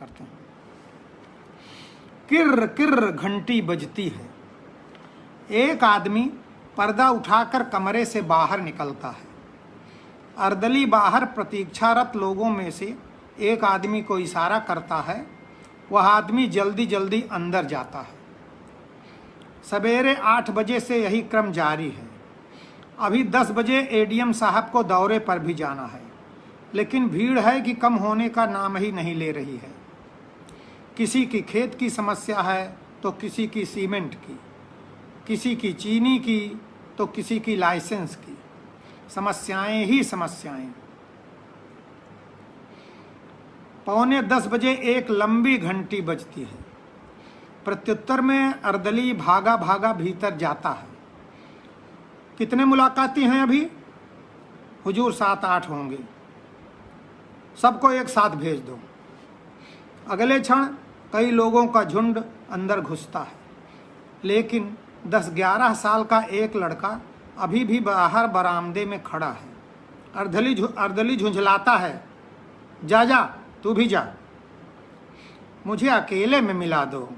करते हैं। किर्र किर्र घंटी बजती है। एक आदमी पर्दा उठाकर कमरे से बाहर निकलता है। अर्दली बाहर प्रतीक्षारत लोगों में से एक आदमी को इशारा करता है। वह आदमी जल्दी जल्दी अंदर जाता है। सवेरे 8 बजे से यही क्रम जारी है। अभी 10 बजे एडीएम साहब को दौरे पर भी जाना है, लेकिन भीड़ है कि कम होने का नाम ही नहीं ले रही है। किसी की खेत की समस्या है तो किसी की सीमेंट की, किसी की चीनी की तो किसी की लाइसेंस की। समस्याएं ही समस्याएं। 9:45 बजे एक लंबी घंटी बजती है। प्रत्युत्तर में अर्दली भागा भागा भीतर जाता है। कितने मुलाकाती हैं अभी? हुजूर 7-8 होंगे। सबको एक साथ भेज दो। अगले क्षण कई लोगों का झुंड अंदर घुसता है, लेकिन 10-11 साल का एक लड़का अभी भी बाहर बरामदे में खड़ा है। अर्दली झुंझलाता है, जा जा, तू भी जा, मुझे अकेले में मिला दो।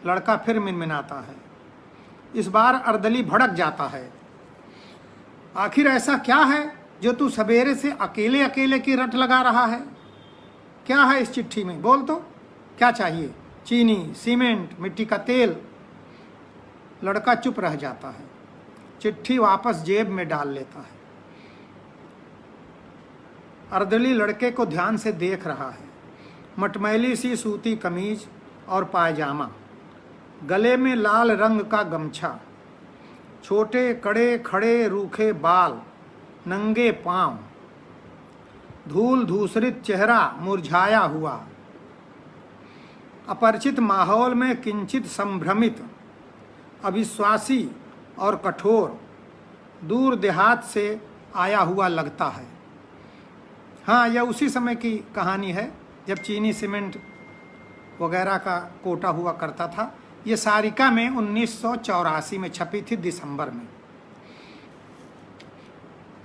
लड़का फिर मिनमिनाता है। इस बार अर्दली भड़क जाता है। आखिर ऐसा क्या है जो तू सवेरे से अकेले अकेले की रट लगा रहा है? क्या है इस चिट्ठी में? बोल तो, क्या चाहिए? चीनी, सीमेंट, मिट्टी का तेल? लड़का चुप रह जाता है। चिट्ठी वापस जेब में डाल लेता है। अर्दली लड़के को ध्यान से देख रहा है। मटमैली सी सूती कमीज और पायजामा, गले में लाल रंग का गमछा, छोटे कड़े खड़े रूखे बाल, नंगे पांव, धूल धूसरित चेहरा मुरझाया हुआ। अपरिचित माहौल में किंचित संभ्रमित, अविश्वासी और कठोर, दूर देहात से आया हुआ लगता है। हाँ, यह उसी समय की कहानी है जब चीनी सीमेंट वगैरह का कोटा हुआ करता था। ये सारिका में 1984 में छपी थी, दिसंबर में।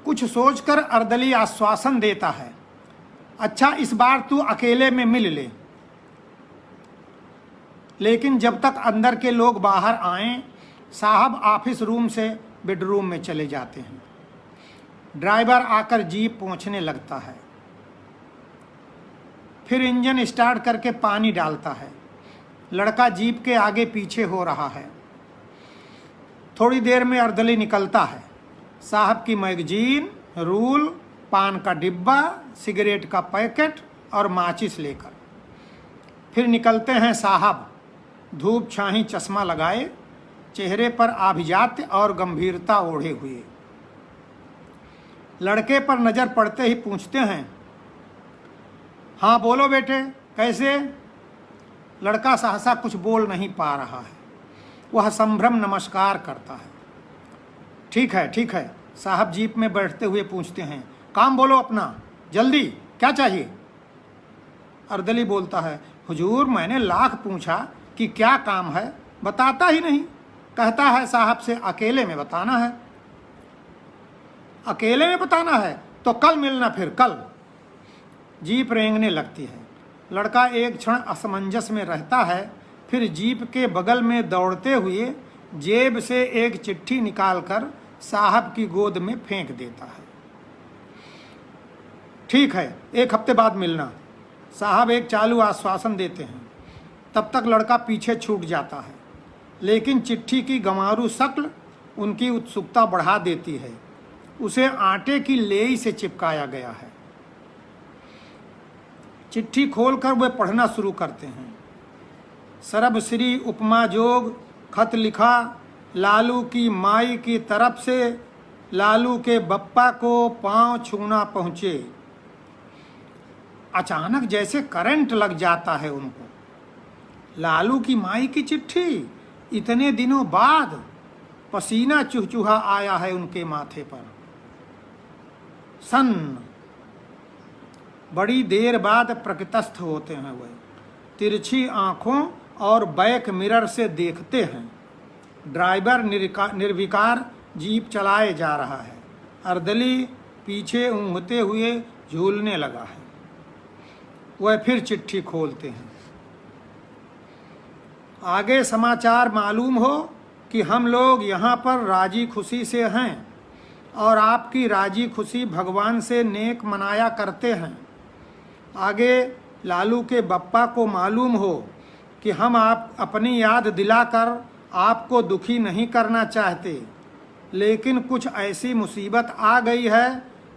कुछ सोचकर अर्दली आश्वासन देता है, अच्छा इस बार तू अकेले में मिल ले। लेकिन जब तक अंदर के लोग बाहर आएं, साहब ऑफिस रूम से बेडरूम में चले जाते हैं। ड्राइवर आकर जीप पहुंचने लगता है, फिर इंजन स्टार्ट करके पानी डालता है। लड़का जीप के आगे पीछे हो रहा है। थोड़ी देर में अर्दली निकलता है, साहब की मैगजीन, रूल, पान का डिब्बा, सिगरेट का पैकेट और माचिस लेकर। फिर निकलते हैं साहब, धूप छाही चश्मा लगाए, चेहरे पर आभिजात्य और गंभीरता ओढ़े हुए। लड़के पर नजर पड़ते ही पूछते हैं, हाँ बोलो बेटे, कैसे? लड़का सहसा कुछ बोल नहीं पा रहा है। वह संभ्रम नमस्कार करता है। ठीक है ठीक है। साहब जीप में बैठते हुए पूछते हैं, काम बोलो अपना, जल्दी, क्या चाहिए? अर्दली बोलता है, हुजूर मैंने लाख पूछा कि क्या काम है, बताता ही नहीं। कहता है साहब से अकेले में बताना है। अकेले में बताना है तो कल मिलना, फिर कल। जीप रेंगने लगती है। लड़का एक क्षण असमंजस में रहता है, फिर जीप के बगल में दौड़ते हुए जेब से एक चिट्ठी निकालकर साहब की गोद में फेंक देता है। ठीक है, 1 हफ्ते बाद मिलना। साहब एक चालू आश्वासन देते हैं। तब तक लड़का पीछे छूट जाता है, लेकिन चिट्ठी की गंवारू शक्ल उनकी उत्सुकता बढ़ा देती है। उसे आटे की लेई से चिपकाया गया है। चिट्ठी खोलकर वे पढ़ना शुरू करते हैं। सरबश्री उपमा जोग खत लिखा, लालू की माई की तरफ से लालू के बप्पा को पांव छूना पहुँचे। अचानक जैसे करंट लग जाता है उनको। लालू की माई की चिट्ठी, इतने दिनों बाद पसीना चुहचुहा आया है उनके माथे पर। सन्न बड़ी देर बाद प्रकृतस्थ होते हैं। वे तिरछी आंखों और बैक मिरर से देखते हैं। ड्राइवर निर्विकार जीप चलाए जा रहा है। अर्दली पीछे ऊँघते हुए झूलने लगा है। वह फिर चिट्ठी खोलते हैं। आगे समाचार मालूम हो कि हम लोग यहाँ पर राजी खुशी से हैं और आपकी राजी खुशी भगवान से नेक मनाया करते हैं। आगे लालू के बप्पा को मालूम हो कि हम आप अपनी याद दिलाकर आपको दुखी नहीं करना चाहते, लेकिन कुछ ऐसी मुसीबत आ गई है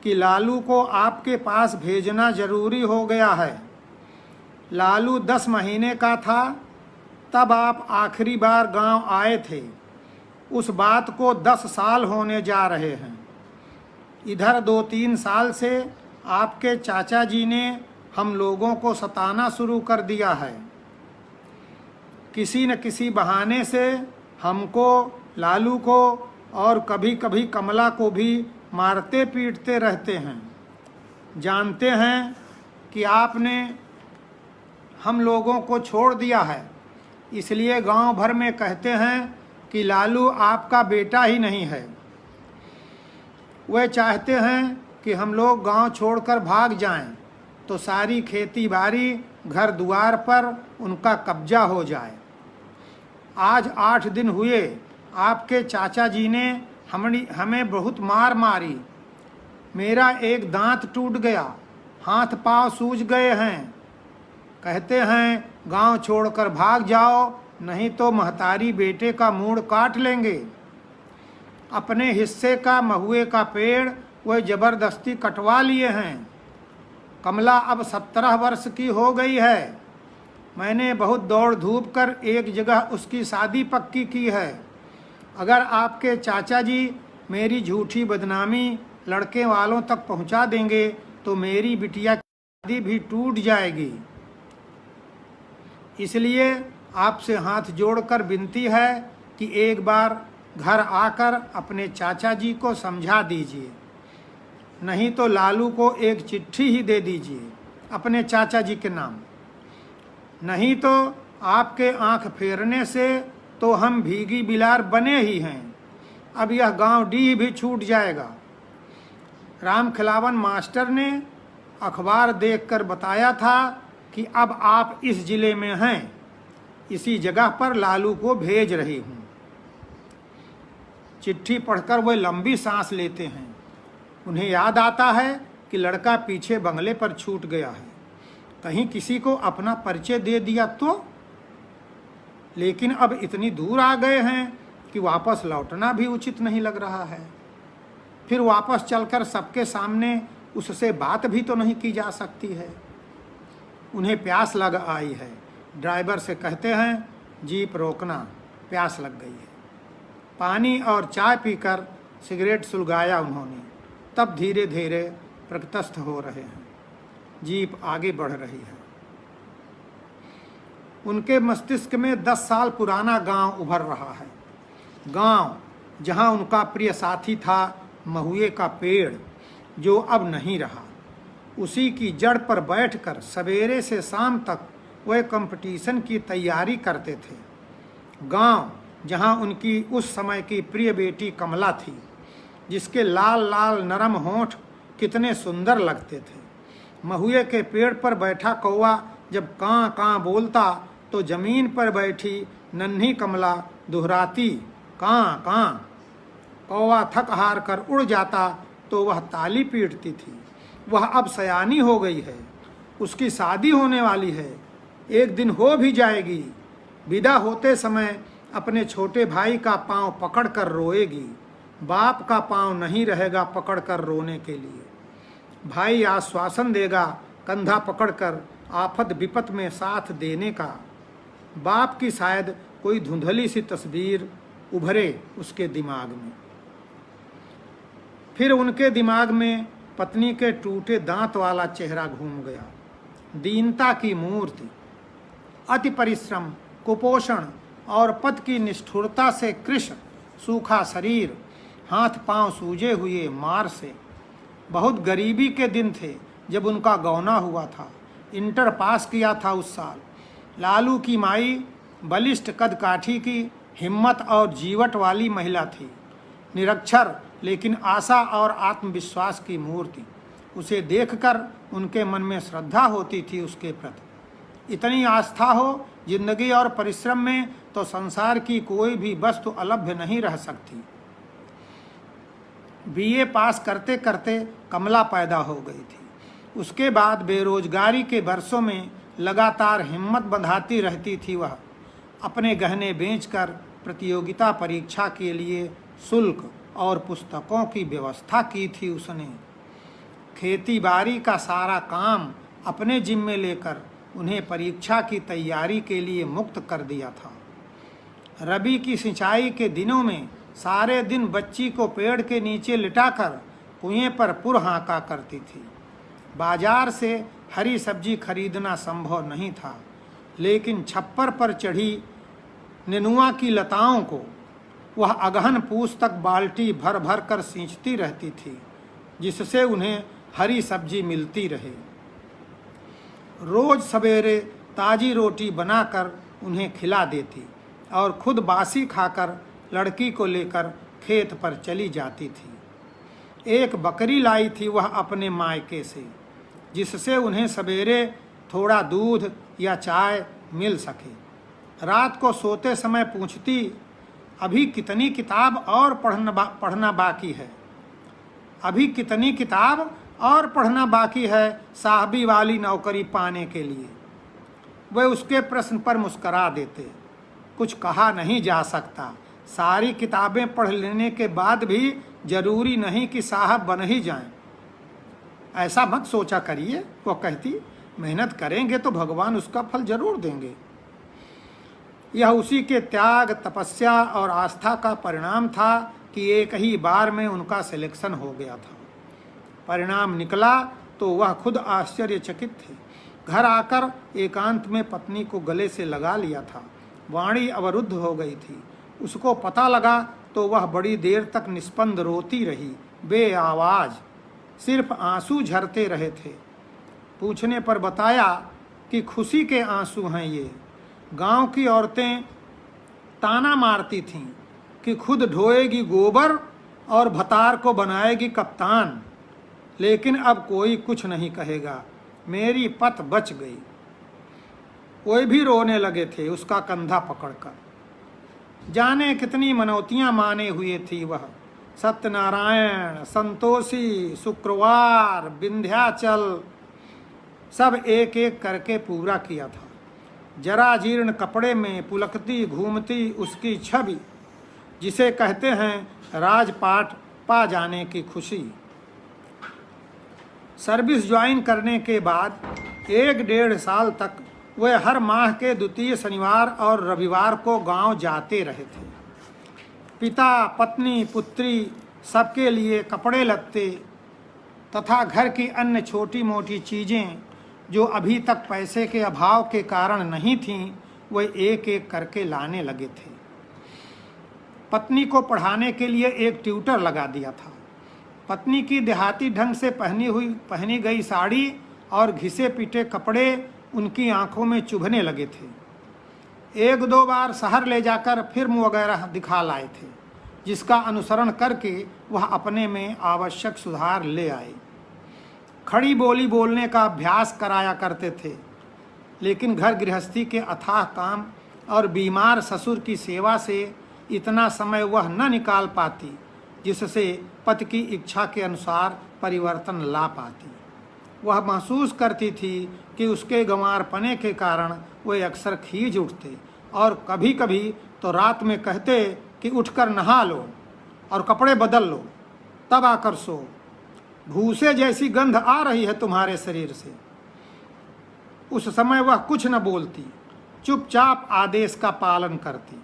कि लालू को आपके पास भेजना ज़रूरी हो गया है। लालू 10 महीने का था तब आप आखिरी बार गांव आए थे। उस बात को 10 साल होने जा रहे हैं। इधर 2-3 साल से आपके चाचा जी ने हम लोगों को सताना शुरू कर दिया है। किसी न किसी बहाने से हमको, लालू को और कभी कभी कमला को भी मारते पीटते रहते हैं। जानते हैं कि आपने हम लोगों को छोड़ दिया है, इसलिए गांव भर में कहते हैं कि लालू आपका बेटा ही नहीं है। वे चाहते हैं कि हम लोग गांव छोड़कर भाग जाएं, तो सारी खेती बाड़ी घर द्वार पर उनका कब्जा हो जाए। आज 8 दिन हुए आपके चाचा जी ने हमें बहुत मार मारी। मेरा एक दांत टूट गया, हाथ पांव सूज गए हैं। कहते हैं गांव छोड़कर भाग जाओ, नहीं तो महतारी बेटे का मूड़ काट लेंगे। अपने हिस्से का महुए का पेड़ वह जबरदस्ती कटवा लिए हैं। कमला अब 17 वर्ष की हो गई है। मैंने बहुत दौड़ धूप कर एक जगह उसकी शादी पक्की की है। अगर आपके चाचा जी मेरी झूठी बदनामी लड़के वालों तक पहुंचा देंगे तो मेरी बिटिया की शादी भी टूट जाएगी। इसलिए आपसे हाथ जोड़कर विनती है कि एक बार घर आकर अपने चाचा जी को समझा दीजिए, नहीं तो लालू को एक चिट्ठी ही दे दीजिए अपने चाचा जी के नाम। नहीं तो आपके आंख फेरने से तो हम भीगी बिलार बने ही हैं। अब यह गांव डीह भी छूट जाएगा। राम खिलावन मास्टर ने अखबार देखकर बताया था कि अब आप इस जिले में हैं, इसी जगह पर लालू को भेज रही हूँ। चिट्ठी पढ़कर वे लंबी सांस लेते हैं। उन्हें याद आता है कि लड़का पीछे बंगले पर छूट गया है, कहीं किसी को अपना परिचय दे दिया तो। लेकिन अब इतनी दूर आ गए हैं कि वापस लौटना भी उचित नहीं लग रहा है। फिर वापस चलकर सबके सामने उससे बात भी तो नहीं की जा सकती है। उन्हें प्यास लग आई है। ड्राइवर से कहते हैं जीप रोकना, प्यास लग गई है। पानी और चाय पीकर सिगरेट सुलगाया उन्होंने। तब धीरे धीरे प्रतस्थ हो रहे हैं। जीप आगे बढ़ रही है। उनके मस्तिष्क में 10 साल पुराना गांव उभर रहा है। गांव जहां उनका प्रिय साथी था महुए का पेड़, जो अब नहीं रहा। उसी की जड़ पर बैठकर सवेरे से शाम तक वह कंपटीशन की तैयारी करते थे। गांव जहां उनकी उस समय की प्रिय बेटी कमला थी, जिसके लाल लाल नरम होंठ कितने सुंदर लगते थे। महुए के पेड़ पर बैठा कौवा जब कां कां बोलता तो जमीन पर बैठी नन्ही कमला दोहराती कां कां। कौवा थक हार कर उड़ जाता तो वह ताली पीटती थी। वह अब सयानी हो गई है, उसकी शादी होने वाली है, एक दिन हो भी जाएगी। विदा होते समय अपने छोटे भाई का पांव पकड़कर रोएगी। बाप का पांव नहीं रहेगा पकड़कर रोने के लिए। भाई आश्वासन देगा कंधा पकड़कर आफत विपत में साथ देने का। बाप की शायद कोई धुंधली सी तस्वीर उभरे उसके दिमाग में। फिर उनके दिमाग में पत्नी के टूटे दांत वाला चेहरा घूम गया। दीनता की मूर्ति, अति परिश्रम, कुपोषण और पद की निष्ठुरता से कृश सूखा शरीर, हाथ पांव सूजे हुए मार से। बहुत गरीबी के दिन थे जब उनका गौना हुआ था। इंटर पास किया था उस साल। लालू की माई बलिष्ठ कदकाठी की, हिम्मत और जीवट वाली महिला थी। निरक्षर लेकिन आशा और आत्मविश्वास की मूर्ति। उसे देखकर उनके मन में श्रद्धा होती थी उसके प्रति। इतनी आस्था हो जिंदगी और परिश्रम में तो संसार की कोई भी वस्तु अलभ्य नहीं रह सकती। बीए पास करते करते कमला पैदा हो गई थी। उसके बाद बेरोजगारी के वर्षों में लगातार हिम्मत बंधाती रहती थी। वह अपने गहने बेचकर प्रतियोगिता परीक्षा के लिए शुल्क और पुस्तकों की व्यवस्था की थी। उसने खेती बाड़ी का सारा काम अपने जिम्मे लेकर उन्हें परीक्षा की तैयारी के लिए मुक्त कर दिया था। रबी की सिंचाई के दिनों में सारे दिन बच्ची को पेड़ के नीचे लिटाकर कुएं पर पुर हाँका करती थी। बाजार से हरी सब्जी खरीदना संभव नहीं था, लेकिन छप्पर पर चढ़ी नेनुआ की लताओं को वह अगहन पूस तक बाल्टी भर भर कर सींचती रहती थी, जिससे उन्हें हरी सब्जी मिलती रहे। रोज सवेरे ताजी रोटी बनाकर उन्हें खिला देती और खुद बासी खाकर लड़की को लेकर खेत पर चली जाती थी। एक बकरी लाई थी वह अपने मायके से, जिससे उन्हें सवेरे थोड़ा दूध या चाय मिल सके। रात को सोते समय पूछती, अभी कितनी किताब और पढ़ना बाकी है? अभी कितनी किताब और पढ़ना बाकी है साहबी वाली नौकरी पाने के लिए? वे उसके प्रश्न पर मुस्करा देते। कुछ कहा नहीं जा सकता। सारी किताबें पढ़ लेने के बाद भी जरूरी नहीं कि साहब बन ही जाएं। ऐसा मत सोचा करिए। वो कहती, मेहनत करेंगे तो भगवान उसका फल जरूर देंगे। यह उसी के त्याग, तपस्या और आस्था का परिणाम था कि एक ही बार में उनका सिलेक्शन हो गया था। परिणाम निकला तो वह खुद आश्चर्यचकित थे। घर आकर एकांत में पत्नी को गले से लगा लिया था। वाणी अवरुद्ध हो गई थी। उसको पता लगा तो वह बड़ी देर तक निस्पंद रोती रही, बे आवाज, सिर्फ आंसू झरते रहे थे। पूछने पर बताया कि खुशी के आंसू हैं ये। गांव की औरतें ताना मारती थीं कि खुद ढोएगी गोबर और भतार को बनाएगी कप्तान, लेकिन अब कोई कुछ नहीं कहेगा। मेरी पत बच गई। कोई भी रोने लगे थे उसका कंधा पकड़कर। जाने कितनी मनौतियां माने हुए थी वह। सत्यनारायण, संतोषी, शुक्रवार, विंध्याचल, सब एक एक करके पूरा किया था। जरा जीर्ण कपड़े में पुलकती घूमती उसकी छवि, जिसे कहते हैं राजपाट पा जाने की खुशी। सर्विस ज्वाइन करने के बाद 1-1.5 साल तक वे हर माह के द्वितीय शनिवार और रविवार को गांव जाते रहे थे। पिता, पत्नी, पुत्री सबके लिए कपड़े लत्ते तथा घर की अन्य छोटी मोटी चीज़ें जो अभी तक पैसे के अभाव के कारण नहीं थीं, वे एक एक करके लाने लगे थे। पत्नी को पढ़ाने के लिए एक ट्यूटर लगा दिया था। पत्नी की देहाती ढंग से पहनी गई साड़ी और घिसे पीटे कपड़े उनकी आंखों में चुभने लगे थे। 1-2 बार शहर ले जाकर फिल्म वगैरह दिखा लाए थे, जिसका अनुसरण करके वह अपने में आवश्यक सुधार ले आए। खड़ी बोली बोलने का अभ्यास कराया करते थे, लेकिन घर गृहस्थी के अथाह काम और बीमार ससुर की सेवा से इतना समय वह न निकाल पाती जिससे पति की इच्छा के अनुसार परिवर्तन ला पाती। वह महसूस करती थी कि उसके गंवारपने के कारण वे अक्सर खींच उठते और कभी कभी तो रात में कहते कि उठकर नहा लो और कपड़े बदल लो, तब आकर सो। भूसे जैसी गंध आ रही है तुम्हारे शरीर से। उस समय वह कुछ न बोलती, चुपचाप आदेश का पालन करती,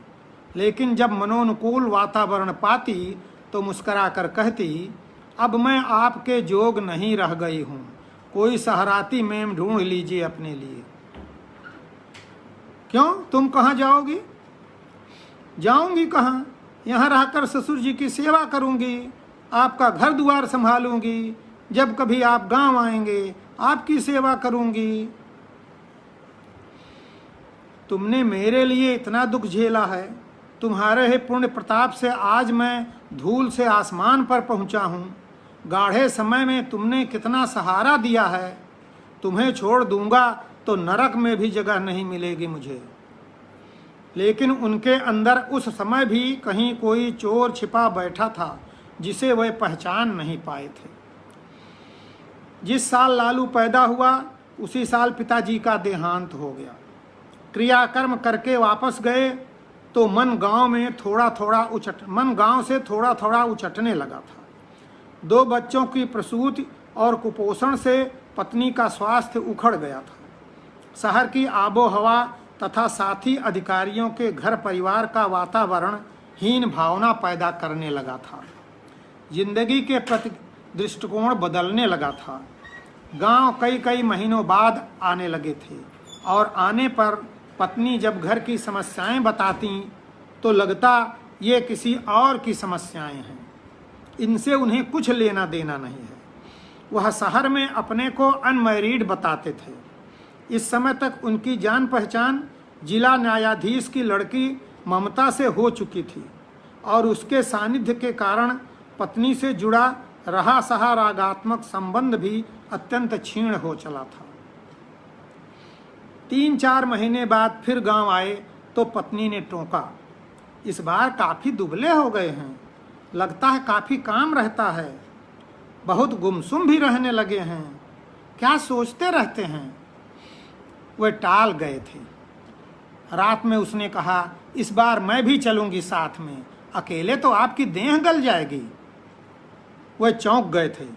लेकिन जब मनोनुकूल वातावरण पाती तो मुस्कुराकर कहती, अब मैं आपके जोग नहीं रह गई हूँ, कोई सहराती मेम ढूंढ लीजिए अपने लिए। क्यों, तुम कहाँ जाओगी? जाऊंगी कहाँ? यहाँ रहकर ससुर जी की सेवा करूंगी, आपका घर द्वार संभालूंगी, जब कभी आप गांव आएंगे आपकी सेवा करूंगी। तुमने मेरे लिए इतना दुख झेला है, तुम्हारे ही पुण्य प्रताप से आज मैं धूल से आसमान पर पहुंचा हूँ। गाढ़े समय में तुमने कितना सहारा दिया है, तुम्हें छोड़ दूंगा तो नरक में भी जगह नहीं मिलेगी मुझे। लेकिन उनके अंदर उस समय भी कहीं कोई चोर छिपा बैठा था जिसे वह पहचान नहीं पाए थे। जिस साल लालू पैदा हुआ उसी साल पिताजी का देहांत हो गया। क्रियाकर्म करके वापस गए तो मन गांव से थोड़ा थोड़ा उचटने लगा था। 2 बच्चों की प्रसूति और कुपोषण से पत्नी का स्वास्थ्य उखड़ गया था। शहर की आबो हवा तथा साथी अधिकारियों के घर परिवार का वातावरण हीन भावना पैदा करने लगा था। जिंदगी के प्रति दृष्टिकोण बदलने लगा था। गांव कई महीनों बाद आने लगे थे और आने पर पत्नी जब घर की समस्याएं बताती तो लगता ये किसी और की समस्याएं हैं, इनसे उन्हें कुछ लेना देना नहीं है। वह शहर में अपने को अनमैरिड बताते थे। इस समय तक उनकी जान पहचान जिला न्यायाधीश की लड़की ममता से हो चुकी थी और उसके सानिध्य के कारण पत्नी से जुड़ा रहा सहा रागात्मक संबंध भी अत्यंत क्षीण हो चला था। 3-4 महीने बाद फिर गांव आए तो पत्नी ने टोका, इस बार काफी दुबले हो गए हैं, लगता है काफी काम रहता है, बहुत गुमसुम भी रहने लगे हैं, क्या सोचते रहते हैं। वे टाल गए थे। रात में उसने कहा, इस बार मैं भी चलूंगी साथ में, अकेले तो आपकी देह गल जाएगी। वे चौंक गए थे,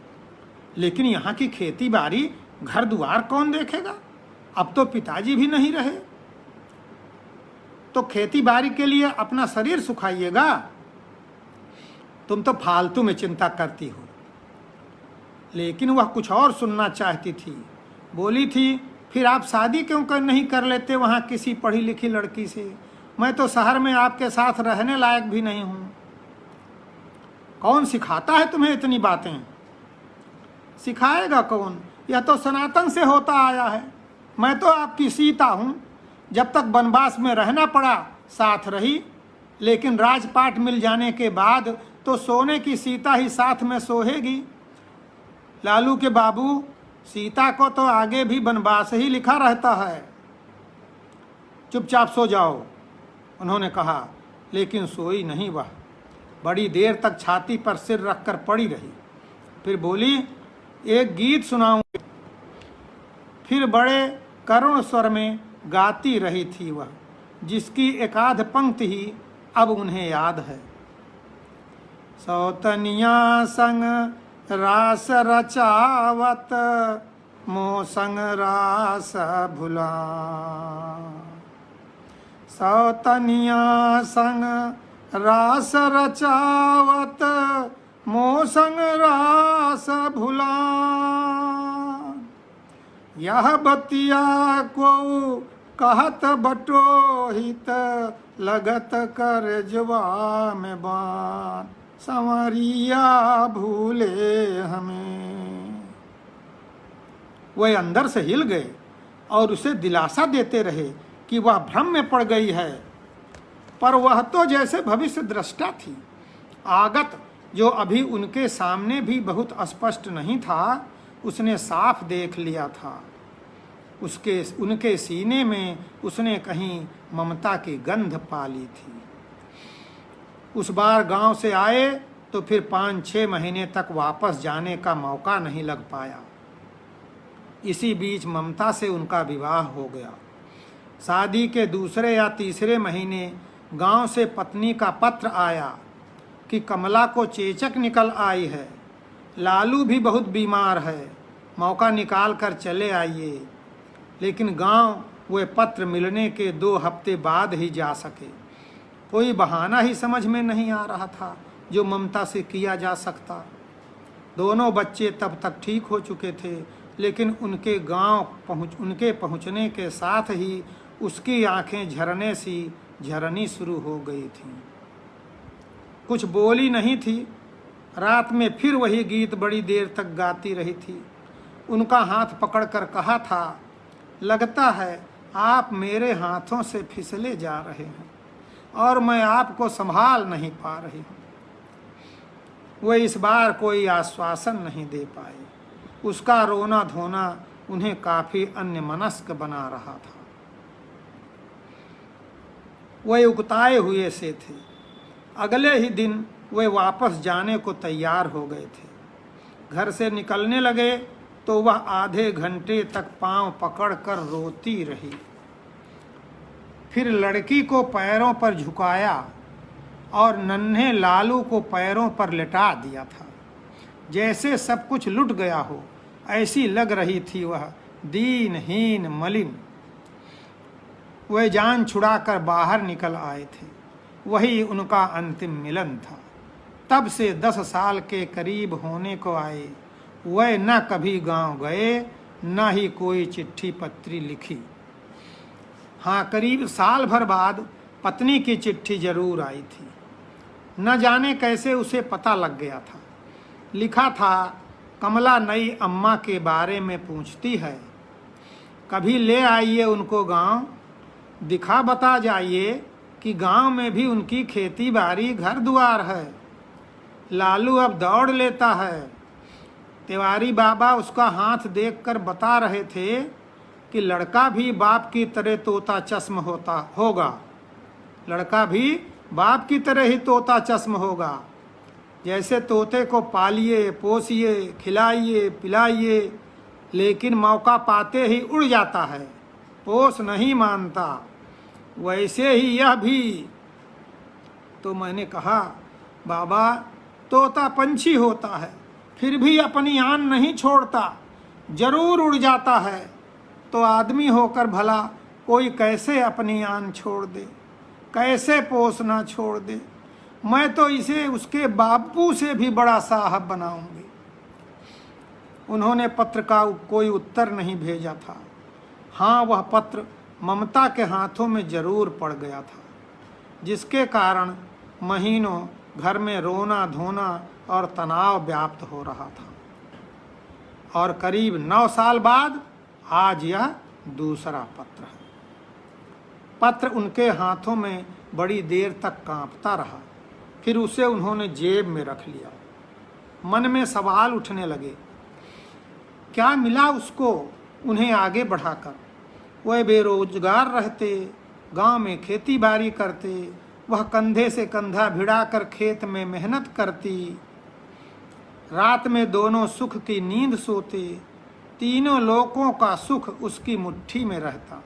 लेकिन यहाँ की खेती बाड़ी घर द्वार कौन देखेगा, अब तो पिताजी भी नहीं रहे, तो खेती बाड़ी के लिए अपना शरीर सुखाइएगा। तुम तो फालतू में चिंता करती हो। लेकिन वह कुछ और सुनना चाहती थी। बोली थी, फिर आप शादी क्यों नहीं कर लेते वहाँ किसी पढ़ी लिखी लड़की से, मैं तो शहर में आपके साथ रहने लायक भी नहीं हूँ। कौन सिखाता है तुम्हें इतनी बातें? सिखाएगा कौन, यह तो सनातन से होता आया है। मैं तो आपकी सीता हूँ, जब तक वनवास में रहना पड़ा साथ रही, लेकिन राजपाट मिल जाने के बाद तो सोने की सीता ही साथ में सोहेगी। लालू के बाबू, सीता को तो आगे भी वनवास ही लिखा रहता है, चुपचाप सो जाओ, उन्होंने कहा। लेकिन सोई नहीं वह, बड़ी देर तक छाती पर सिर रखकर पड़ी रही। फिर बोली, एक गीत सुनाऊं। फिर बड़े करुण स्वर में गाती रही थी वह, जिसकी एकाध पंक्ति ही अब उन्हें याद है। सौतनिया संग रास रचावत, मोह संग रास भुला। सौतनिया संग रास रचावत, मोह संग रास भुला। यह बतिया को कहत बटोहित, लगत कर जवा में बान। संवरिया भूले हमें। वह अंदर से हिल गए और उसे दिलासा देते रहे कि वह भ्रम में पड़ गई है, पर वह तो जैसे भविष्य दृष्टा थी। आगत जो अभी उनके सामने भी बहुत स्पष्ट नहीं था, उसने साफ देख लिया था। उनके सीने में उसने कहीं ममता की गंध पा ली थी। उस बार गांव से आए तो फिर 5-6 महीने तक वापस जाने का मौका नहीं लग पाया। इसी बीच ममता से उनका विवाह हो गया। शादी के दूसरे या तीसरे महीने गांव से पत्नी का पत्र आया कि कमला को चेचक निकल आई है, लालू भी बहुत बीमार है, मौका निकाल कर चले आइए। लेकिन गांव वे पत्र मिलने के 2 हफ्ते बाद ही जा सके। कोई बहाना ही समझ में नहीं आ रहा था जो ममता से किया जा सकता। दोनों बच्चे तब तक ठीक हो चुके थे, लेकिन उनके पहुंचने के साथ ही उसकी आंखें झरनी शुरू हो गई थीं। कुछ बोली नहीं थी। रात में फिर वही गीत बड़ी देर तक गाती रही थी। उनका हाथ पकड़कर कहा था, लगता है आप मेरे हाथों से फिसले जा रहे हैं और मैं आपको संभाल नहीं पा रही हूँ। वे इस बार कोई आश्वासन नहीं दे पाए। उसका रोना धोना उन्हें काफी अन्यमनस्क बना रहा था। वे उकताए हुए से थे। अगले ही दिन वे वापस जाने को तैयार हो गए थे। घर से निकलने लगे तो वह आधे घंटे तक पांव पकड़कर रोती रही। फिर लड़की को पैरों पर झुकाया और नन्हे लालू को पैरों पर लेटा दिया था। जैसे सब कुछ लुट गया हो ऐसी लग रही थी वह, दीनहीन मलिन। वे जान छुड़ाकर बाहर निकल आए थे। वही उनका अंतिम मिलन था। तब से 10 साल के करीब होने को आए। वे न कभी गांव गए, न ही कोई चिट्ठी पत्री लिखी। हाँ, करीब साल भर बाद पत्नी की चिट्ठी जरूर आई थी। न जाने कैसे उसे पता लग गया था। लिखा था, कमला नई अम्मा के बारे में पूछती है, कभी ले आइए उनको गांव, दिखा बता जाइए कि गांव में भी उनकी खेती बाड़ी घर द्वार है। लालू अब दौड़ लेता है। तिवारी बाबा उसका हाथ देखकर बता रहे थे कि लड़का भी बाप की तरह तोता चश्म होगा। लड़का भी बाप की तरह ही तोता चश्म होगा। जैसे तोते को पालिए पोसिए खिलाइए पिलाइए, लेकिन मौका पाते ही उड़ जाता है, पोस नहीं मानता, वैसे ही यह भी। तो मैंने कहा, बाबा तोता पंछी होता है, फिर भी अपनी आन नहीं छोड़ता, जरूर उड़ जाता है। तो आदमी होकर भला कोई कैसे अपनी आन छोड़ दे, कैसे पोसना छोड़ दे। मैं तो इसे उसके बापू से भी बड़ा साहब बनाऊंगी। उन्होंने पत्र का कोई उत्तर नहीं भेजा था। हाँ, वह पत्र ममता के हाथों में जरूर पड़ गया था, जिसके कारण महीनों घर में रोना धोना और तनाव व्याप्त हो रहा था। और करीब 9 साल बाद आज यह दूसरा पत्र है। पत्र उनके हाथों में बड़ी देर तक कांपता रहा। फिर उसे उन्होंने जेब में रख लिया। मन में सवाल उठने लगे, क्या मिला उसको उन्हें आगे बढ़ाकर। वह बेरोजगार रहते, गांव में खेती बाड़ी करते, वह कंधे से कंधा भिड़ाकर खेत में मेहनत करती, रात में दोनों सुख की नींद सोते, तीनों लोकों का सुख उसकी मुट्ठी में रहता।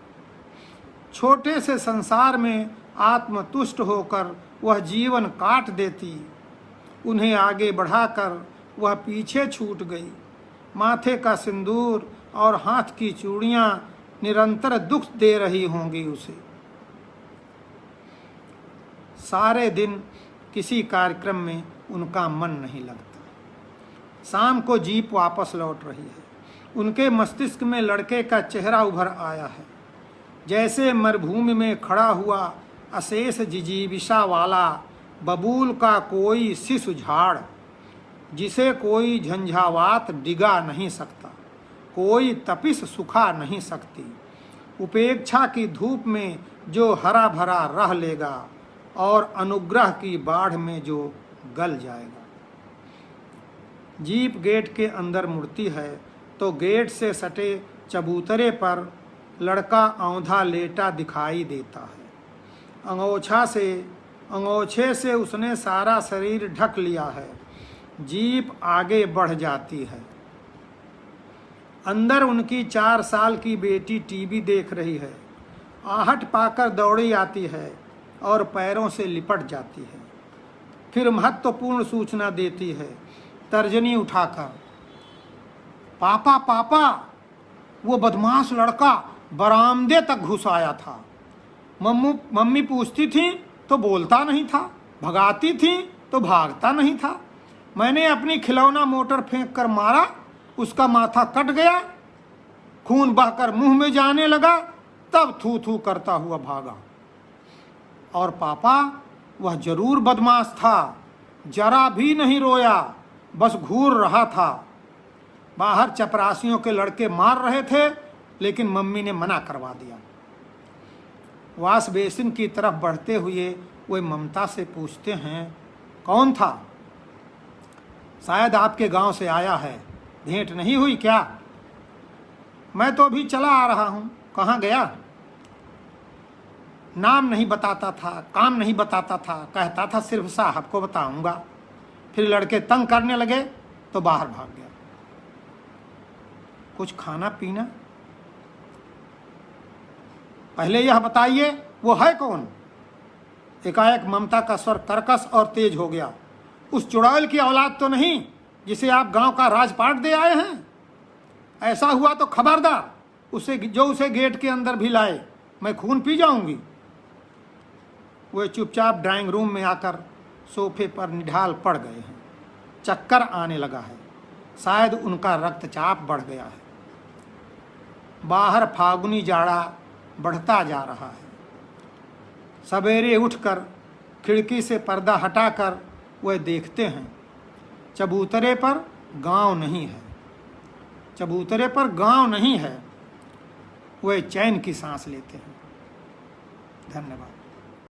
छोटे से संसार में आत्मतुष्ट होकर वह जीवन काट देती। उन्हें आगे बढ़ाकर वह पीछे छूट गई। माथे का सिंदूर और हाथ की चूड़ियां निरंतर दुख दे रही होंगी उसे। सारे दिन किसी कार्यक्रम में उनका मन नहीं लगता। शाम को जीप वापस लौट रही है। उनके मस्तिष्क में लड़के का चेहरा उभर आया है, जैसे मरुभूमि में खड़ा हुआ अशेष जिजीविषा वाला बबूल का कोई शिशु झाड़, जिसे कोई झंझावात डिगा नहीं सकता, कोई तपिश सुखा नहीं सकती। उपेक्षा की धूप में जो हरा भरा रह लेगा और अनुग्रह की बाढ़ में जो गल जाएगा। जीप गेट के अंदर मुड़ती है तो गेट से सटे चबूतरे पर लड़का औंधा लेटा दिखाई देता है। अंगोछे से उसने सारा शरीर ढक लिया है। जीप आगे बढ़ जाती है। अंदर उनकी 4 साल की बेटी टीवी देख रही है। आहट पाकर दौड़ी आती है और पैरों से लिपट जाती है। फिर महत्वपूर्ण सूचना देती है, तर्जनी उठाकर, पापा पापा, वो बदमाश लड़का बरामदे तक घुस आया था। मम्मी पूछती थी तो बोलता नहीं था, भगाती थी तो भागता नहीं था। मैंने अपनी खिलौना मोटर फेंक कर मारा, उसका माथा कट गया, खून बहकर मुंह में जाने लगा, तब थू थू करता हुआ भागा। और पापा, वह जरूर बदमाश था, जरा भी नहीं रोया, बस घूर रहा था। बाहर चपरासियों के लड़के मार रहे थे, लेकिन मम्मी ने मना करवा दिया। वाश बेसिन की तरफ बढ़ते हुए वे ममता से पूछते हैं, कौन था? शायद आपके गांव से आया है, भेंट नहीं हुई क्या? मैं तो अभी चला आ रहा हूं। कहाँ गया? नाम नहीं बताता था, काम नहीं बताता था, कहता था सिर्फ साहब को बताऊंगा। फिर लड़के तंग करने लगे तो बाहर भाग गया। कुछ खाना पीना? पहले यह बताइए वो है कौन? एकाएक ममता का स्वर कर्कश और तेज हो गया। उस चुड़ैल की औलाद तो नहीं जिसे आप गांव का राजपाट दे आए हैं? ऐसा हुआ तो खबरदार, उसे गेट के अंदर भी लाए, मैं खून पी जाऊंगी। वे चुपचाप ड्राइंग रूम में आकर सोफे पर निढाल पड़ गए हैं। चक्कर आने लगा है, शायद उनका रक्तचाप बढ़ गया है। बाहर फागुनी जाड़ा बढ़ता जा रहा है। सवेरे उठकर खिड़की से पर्दा हटाकर वे देखते हैं, चबूतरे पर गांव नहीं है। चबूतरे पर गांव नहीं है। वे चैन की सांस लेते हैं। धन्यवाद।